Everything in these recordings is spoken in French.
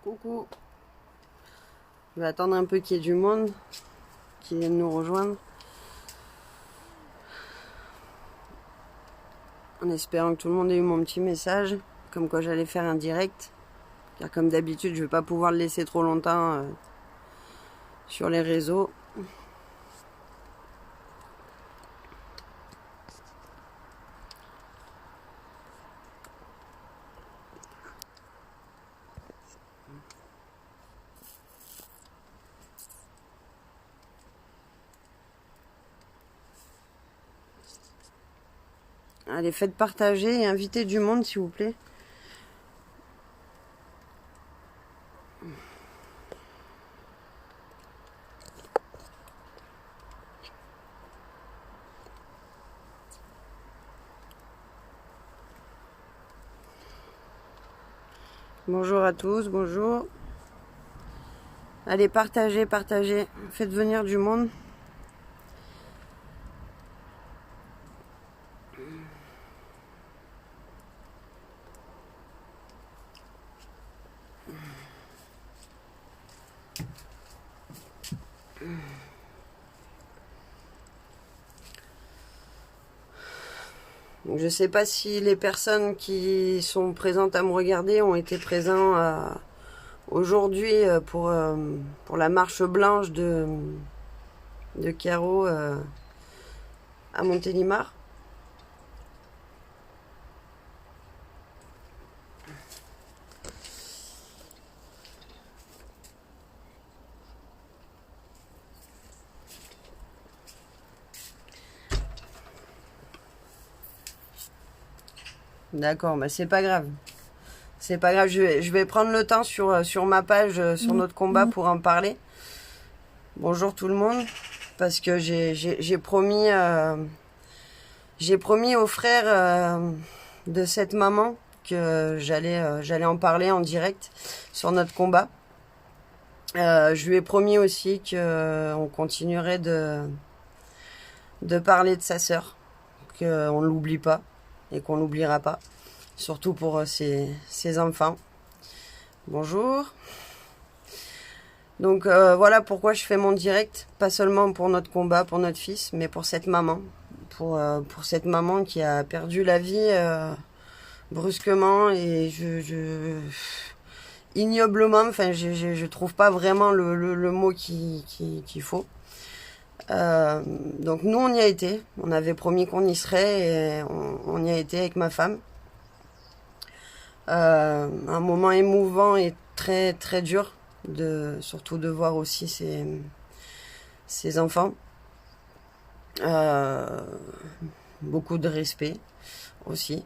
Coucou. Je vais attendre un peu qu'il y ait du monde qui vienne nous rejoindre. En espérant que tout le monde ait eu mon petit message, comme quoi j'allais faire un direct. Car comme d'habitude, je ne vais pas pouvoir le laisser trop longtemps sur les réseaux. Allez, faites partager et invitez du monde, s'il vous plaît. Bonjour à tous, bonjour. Allez, partagez, partagez. Faites venir du monde. Donc, je ne sais pas si les personnes qui sont présentes à me regarder ont été présents aujourd'hui pour la marche blanche de Caro à Montélimar. D'accord, bah c'est pas grave. C'est pas grave, je vais prendre le temps sur ma page, sur notre combat pour en parler. Bonjour tout le monde, parce que j'ai promis aux frères de cette maman que j'allais en parler en direct sur notre combat. Je lui ai promis aussi qu'on continuerait de parler de sa sœur, qu'on ne l'oublie pas et qu'on l'oubliera pas, surtout pour ses enfants. Bonjour. Donc voilà pourquoi je fais mon direct, pas seulement pour notre combat, pour notre fils, mais pour cette maman, pour cette maman qui a perdu la vie brusquement et ignoblement. Enfin, je trouve pas vraiment le mot qu'il faut. Donc nous on y a été, on avait promis qu'on y serait et on y a été avec ma femme. Un moment émouvant et très très dur, surtout de voir aussi ses enfants. Beaucoup de respect aussi.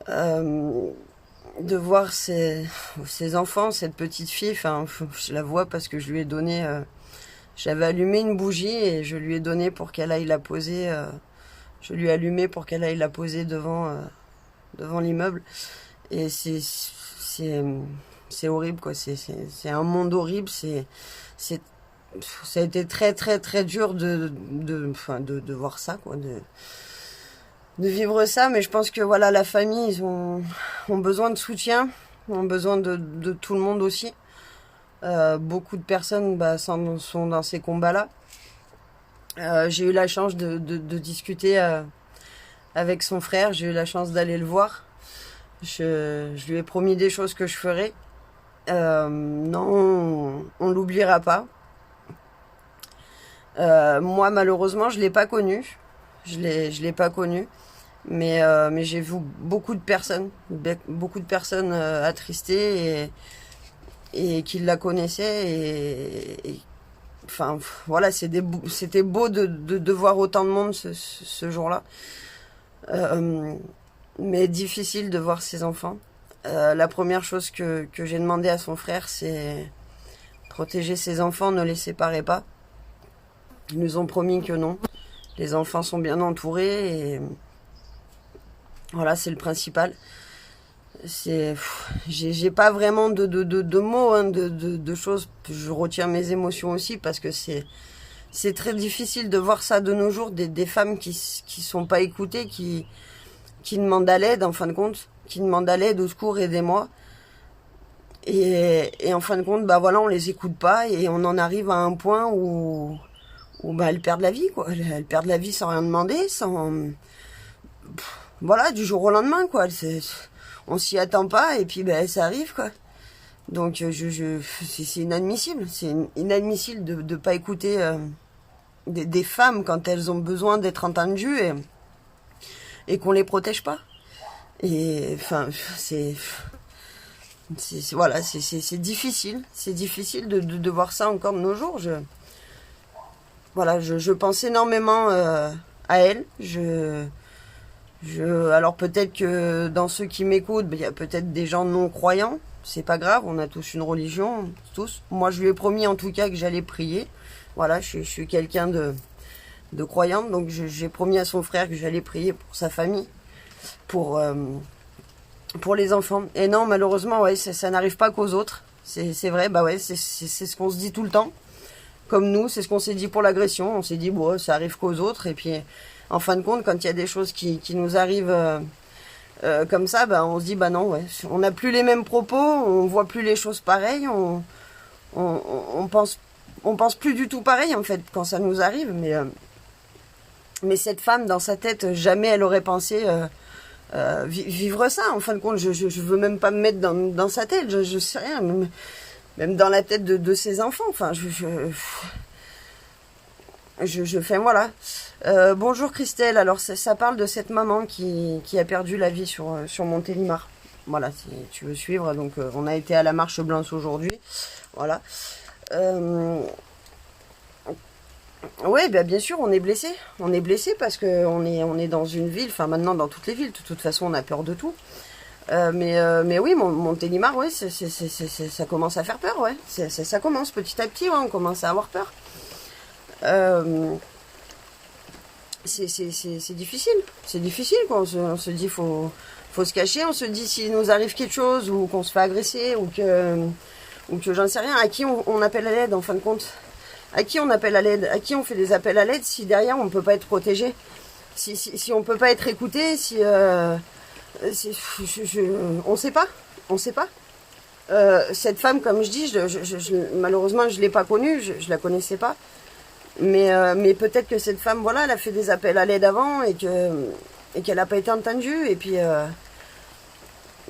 De voir ses enfants, cette petite fille, enfin je la vois parce que je lui ai donné... J'avais allumé une bougie et je lui ai donné pour qu'elle aille la poser. Je lui ai allumé pour qu'elle aille la poser devant l'immeuble. Et c'est horrible quoi. C'est un monde horrible. Ça a été très très très dur de voir ça quoi, de vivre ça. Mais je pense que voilà, la famille, ils ont besoin de soutien, ont besoin de tout le monde aussi. Beaucoup de personnes sont dans ces combats-là. J'ai eu la chance de discuter avec son frère. J'ai eu la chance d'aller le voir. Je lui ai promis des choses que je ferais. Non, on l'oubliera pas. Moi, malheureusement, je l'ai pas connu. Je l'ai pas connu. Mais j'ai vu beaucoup de personnes attristées et qui la connaissaient et enfin voilà, c'était beau de voir autant de monde ce jour-là, mais difficile de voir ses enfants. La première chose que j'ai demandé à son frère, c'est protéger ses enfants, ne les séparez pas. Ils nous ont promis que non, les enfants sont bien entourés et voilà, c'est le principal. J'ai pas vraiment de mots, hein, de choses. Je retiens mes émotions aussi parce que c'est très difficile de voir ça de nos jours, des femmes qui sont pas écoutées, qui demandent à l'aide en fin de compte, qui demandent à l'aide, au secours, aidez-moi. Et en fin de compte, bah voilà, on les écoute pas et on en arrive à un point où bah elles perdent la vie, quoi. Elles perdent la vie sans rien demander, voilà, du jour au lendemain, quoi. On s'y attend pas et puis bah ça arrive, quoi. Donc c'est inadmissible. C'est inadmissible de pas écouter des femmes quand elles ont besoin d'être entendues et qu'on les protège pas. Et enfin, voilà, c'est difficile. C'est difficile de voir ça encore de nos jours. Voilà, je pense énormément à elle. Alors peut-être que dans ceux qui m'écoutent, il y a peut-être des gens non croyants. C'est pas grave, on a tous une religion, tous. Moi, je lui ai promis en tout cas que j'allais prier. Voilà, je suis quelqu'un de croyante, donc j'ai promis à son frère que j'allais prier pour sa famille, pour les enfants. Et non, malheureusement, ouais, ça n'arrive pas qu'aux autres. C'est vrai, bah ouais, c'est ce qu'on se dit tout le temps. Comme nous, c'est ce qu'on s'est dit pour l'agression. On s'est dit, bon, ça arrive qu'aux autres. Et puis, en fin de compte, quand il y a des choses qui nous arrivent comme ça, bah, on se dit, bah non, ouais, on n'a plus les mêmes propos, on voit plus les choses pareilles, on pense plus du tout pareil, en fait, quand ça nous arrive. Mais cette femme, dans sa tête, jamais elle aurait pensé vivre ça. En fin de compte, je veux même pas me mettre dans sa tête, je sais rien, même dans la tête de ses enfants. Enfin, je fais, voilà. Bonjour Christelle, alors ça parle de cette maman qui a perdu la vie sur Montélimar. Voilà, si tu veux suivre. Donc on a été à la marche blanche aujourd'hui. Voilà. Oui, bah, bien sûr, on est blessé. On est blessé parce qu'on est dans une ville, enfin maintenant dans toutes les villes, de toute façon on a peur de tout. Mais oui, Montélimar, ouais, ça commence à faire peur, ouais. Ça commence petit à petit, ouais, on commence à avoir peur. C'est difficile. C'est difficile, quoi. On se dit, faut se cacher. On se dit, s'il nous arrive quelque chose, ou qu'on se fait agresser, ou que j'en sais rien, à qui on appelle à l'aide, en fin de compte. À qui on appelle à l'aide? À qui on fait des appels à l'aide si derrière on ne peut pas être protégé? Si on ne peut pas être écouté, on sait pas. On sait pas. Cette femme, comme je dis, malheureusement, je ne l'ai pas connue, je la connaissais pas. Mais peut-être que cette femme, voilà, elle a fait des appels à l'aide avant et qu'elle n'a pas été entendue. Et puis,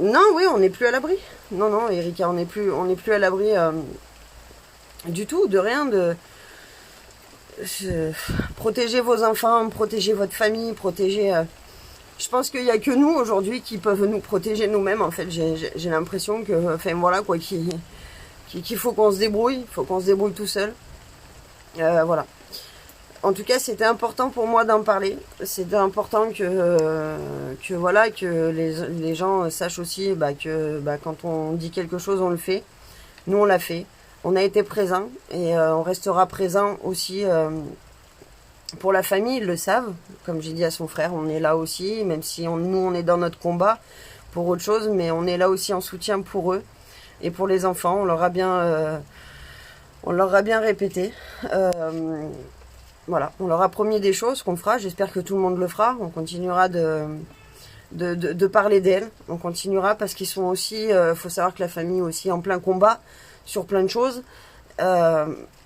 non, oui, on n'est plus à l'abri. Non, Erika, on n'est plus à l'abri du tout, de rien. Protégez vos enfants, protégez votre famille, protégez. Je pense qu'il n'y a que nous aujourd'hui qui peuvent nous protéger nous-mêmes. En fait, j'ai l'impression que, enfin voilà quoi, qu'il faut qu'on se débrouille, tout seul. Voilà. En tout cas, c'était important pour moi d'en parler. C'était important que voilà, que les gens sachent aussi que quand on dit quelque chose, on le fait. Nous, on l'a fait. On a été présents et on restera présent aussi pour la famille. Ils le savent. Comme j'ai dit à son frère, on est là aussi, même si nous, on est dans notre combat pour autre chose, mais on est là aussi en soutien pour eux et pour les enfants. On leur a bien répété. Voilà, on leur a promis des choses qu'on fera. J'espère que tout le monde le fera. On continuera de parler d'elles. On continuera parce qu'ils sont aussi. Faut savoir que la famille est aussi en plein combat sur plein de choses.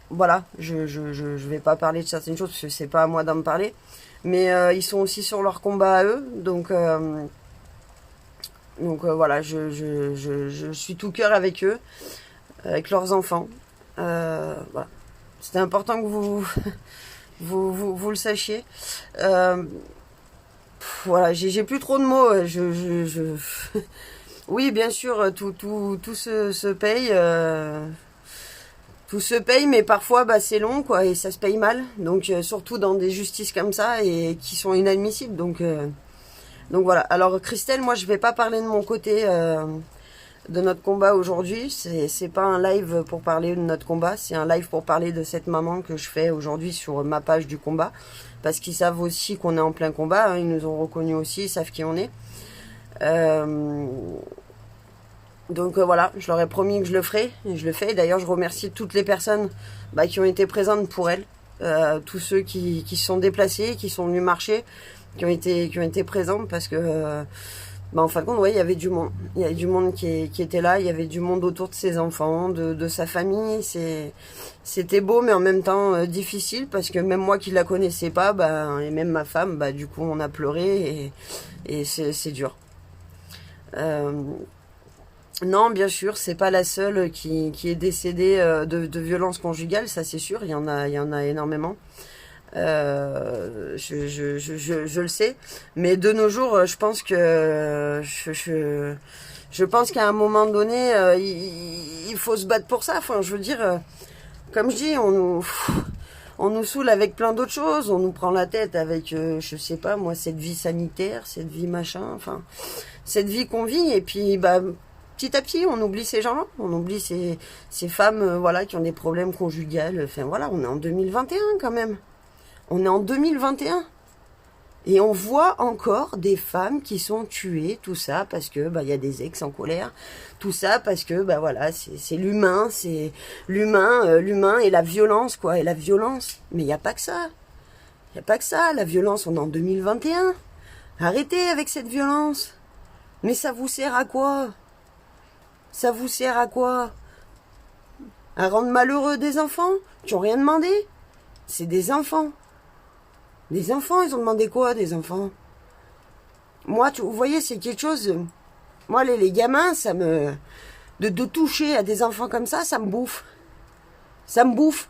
Voilà, je vais pas parler de certaines choses parce que c'est pas à moi d'en parler. Mais ils sont aussi sur leur combat à eux. Donc voilà, je suis tout cœur avec eux, avec leurs enfants. Voilà. C'était important que vous le sachiez. Voilà, j'ai plus trop de mots. Oui, bien sûr, tout se paye. Tout se paye, mais parfois c'est long, quoi, et ça se paye mal. Donc surtout dans des justices comme ça et qui sont inadmissibles. Donc voilà. Alors Christelle, moi je vais pas parler de mon côté de notre combat aujourd'hui. C'est pas un live pour parler de notre combat, c'est un live pour parler de cette maman que je fais aujourd'hui sur ma page du combat, parce qu'ils savent aussi qu'on est en plein combat, hein, ils nous ont reconnus aussi, ils savent qui on est. Donc voilà, je leur ai promis que je le ferai, et je le fais. D'ailleurs, je remercie toutes les personnes qui ont été présentes pour elle, tous ceux qui se sont déplacés, qui sont venus marcher, qui ont été présents, parce que Bah, en fin de compte, ouais, il y avait du monde. Il y avait du monde qui était là, il y avait du monde autour de ses enfants, de sa famille. C'était beau, mais en même temps difficile, parce que même moi qui la connaissais pas, bah, et même ma femme, bah, du coup, on a pleuré, et c'est dur. Euh, non, bien sûr, c'est pas la seule qui est décédée de violence conjugale, ça c'est sûr, il y en a énormément. Je le sais, mais de nos jours, je pense que je pense qu'à un moment donné, il faut se battre pour ça. Enfin, je veux dire, comme je dis, on nous saoule avec plein d'autres choses, on nous prend la tête avec, je sais pas moi, cette vie sanitaire, cette vie machin, enfin, cette vie qu'on vit, et puis bah petit à petit, on oublie ces gens-là, on oublie ces femmes, voilà, qui ont des problèmes conjugaux. Enfin voilà, on est en 2021 quand même. On est en 2021 et on voit encore des femmes qui sont tuées, tout ça parce que bah il y a des ex en colère, tout ça parce que bah voilà, c'est l'humain et la violence quoi, et la violence. Mais il y a pas que ça. Il y a pas que ça, la violence, on est en 2021. Arrêtez avec cette violence. Mais ça vous sert à quoi? Ça vous sert à quoi? À rendre malheureux des enfants qui ont rien demandé? C'est des enfants. Des enfants, ils ont demandé quoi, des enfants? Moi, vous voyez, c'est quelque chose... Moi, les gamins, ça me... De toucher à des enfants comme ça me bouffe. Ça me bouffe.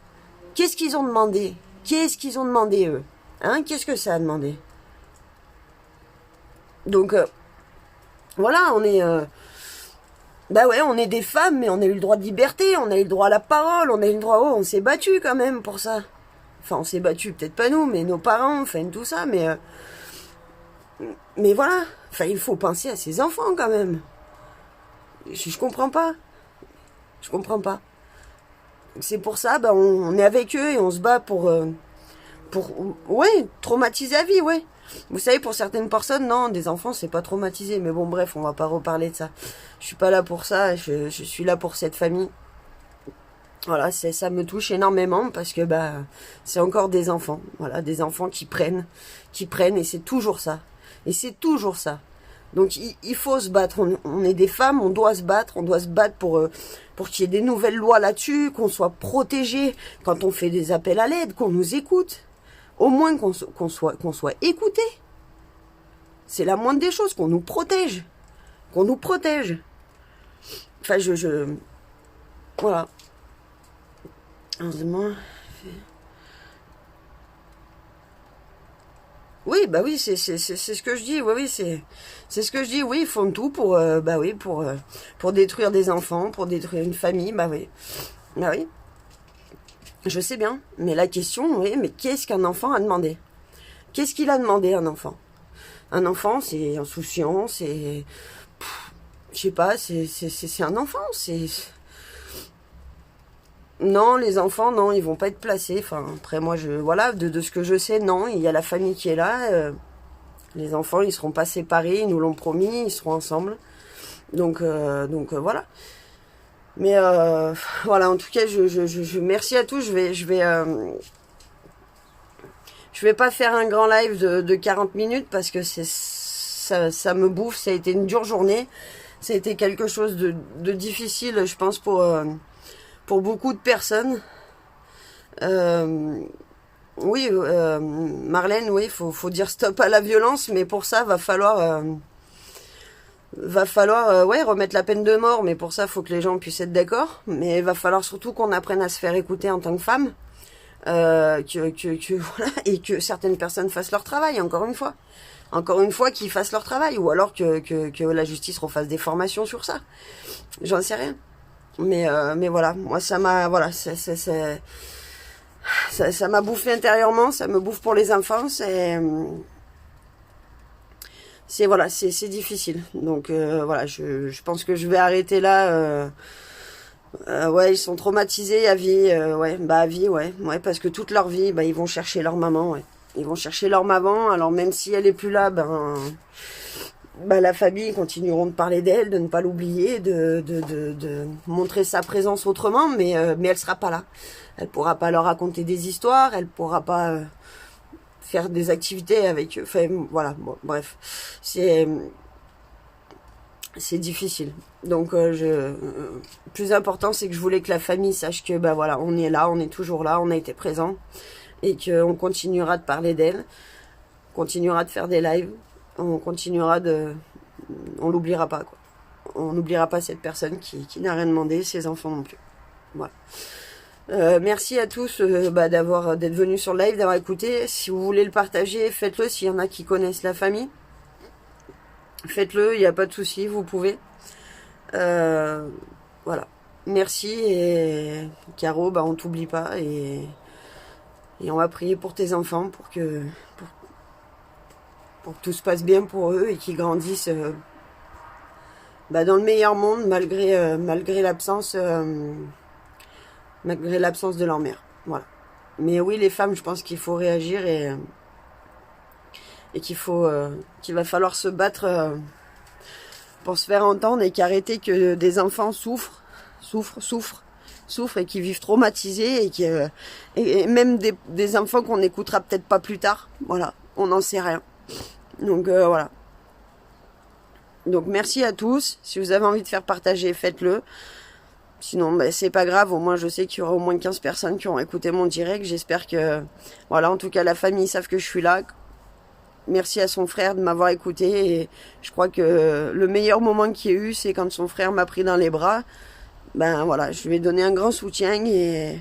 Qu'est-ce qu'ils ont demandé? Qu'est-ce qu'ils ont demandé, eux? Hein? Qu'est-ce que ça a demandé? Donc, voilà, on est... bah ouais, on est des femmes, mais on a eu le droit de liberté, on a eu le droit à la parole, on a eu le droit... Oh, on s'est battu quand même pour ça. Enfin, on s'est battu, peut-être pas nous, mais nos parents, enfin, tout ça, mais voilà. Enfin, il faut penser à ses enfants, quand même. Je comprends pas. Je comprends pas. C'est pour ça, bah, on est avec eux et on se bat ouais, traumatiser à vie, ouais. Vous savez, pour certaines personnes, non, des enfants, c'est pas traumatisé. Mais bon, bref, on va pas reparler de ça. Je suis pas là pour ça, je suis là pour cette famille. Voilà, ça me touche énormément parce que bah c'est encore des enfants, voilà, des enfants qui prennent, et c'est toujours ça. Et c'est toujours ça. Donc il faut se battre, on est des femmes, on doit se battre pour qu'il y ait des nouvelles lois là-dessus, qu'on soit protégés quand on fait des appels à l'aide, qu'on nous écoute. Au moins qu'on soit écouté. C'est la moindre des choses, qu'on nous protège. Qu'on nous protège. Enfin, voilà. Heureusement. Oui, bah oui, c'est ce que je dis. Oui, oui, c'est ce que je dis. Oui, ils font tout pour, bah oui, pour détruire des enfants, pour détruire une famille. Bah oui, bah oui. Je sais bien. Mais la question, oui, mais qu'est-ce qu'un enfant a demandé? Qu'est-ce qu'il a demandé, un enfant? Un enfant, c'est insouciant, c'est, je sais pas, c'est un enfant, c'est. Non, les enfants, non, ils vont pas être placés. Enfin, après moi, voilà, de ce que je sais, non, il y a la famille qui est là. Les enfants, ils seront pas séparés, ils nous l'ont promis, ils seront ensemble. Donc voilà. Mais voilà, en tout cas, merci à tous. Je vais pas faire un grand live de 40 minutes parce que ça me bouffe. Ça a été une dure journée. Ça a été quelque chose de difficile, je pense, pour beaucoup de personnes. Oui, Marlène, oui, faut dire stop à la violence, mais pour ça, va falloir ouais, remettre la peine de mort, mais pour ça, faut que les gens puissent être d'accord. Mais il va falloir surtout qu'on apprenne à se faire écouter en tant que femme, voilà, et que certaines personnes fassent leur travail, encore une fois, qu'ils fassent leur travail, ou alors que la justice refasse des formations sur ça. J'en sais rien. Mais voilà, moi ça m'a, voilà, ça m'a bouffé intérieurement, ça me bouffe pour les enfants, voilà, c'est difficile. Donc voilà, je pense que je vais arrêter là. Ouais, ils sont traumatisés à vie, ouais, bah à vie, ouais, parce que toute leur vie, bah ils vont chercher leur maman, ouais. Ils vont chercher leur maman, alors même si elle est plus là, bah la famille continueront de parler d'elle, de ne pas l'oublier, de montrer sa présence autrement, mais elle sera pas là. Elle pourra pas leur raconter des histoires, elle pourra pas faire des activités avec eux. Enfin voilà, bon, bref, c'est c'est difficile. Donc plus important, c'est que je voulais que la famille sache que bah voilà, on est là, on est toujours là, on a été présent et qu'on continuera de parler d'elle, on continuera de faire des lives, on continuera on l'oubliera pas quoi. On n'oubliera pas cette personne qui n'a rien demandé, ses enfants non plus. Voilà. Merci à tous d'être venus sur le live, d'avoir écouté. Si vous voulez le partager, faites-le. S'il y en a qui connaissent la famille, faites-le, il n'y a pas de souci, vous pouvez. Voilà. Merci et Caro, on t'oublie pas et on va prier pour tes enfants pour que tout se passe bien pour eux et qu'ils grandissent dans le meilleur monde malgré l'absence de leur mère. Voilà. Mais oui, les femmes, je pense qu'il faut réagir et qu'il va falloir se battre pour se faire entendre et qu'arrêter que des enfants souffrent et qui vivent traumatisés et même des enfants qu'on n'écoutera peut-être pas plus tard. Voilà, on n'en sait rien. Donc voilà. Donc merci à tous. Si vous avez envie de faire partager, faites-le. Sinon, c'est pas grave. Au moins, je sais qu'il y aura au moins 15 personnes qui auront écouté mon direct. J'espère que, voilà, en tout cas, la famille, ils savent que je suis là. Merci à son frère de m'avoir écouté. Et je crois que le meilleur moment qu'il y ait eu, c'est quand son frère m'a pris dans les bras. Voilà, je lui ai donné un grand soutien et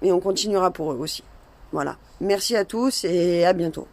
on continuera pour eux aussi. Voilà. Merci à tous et à bientôt.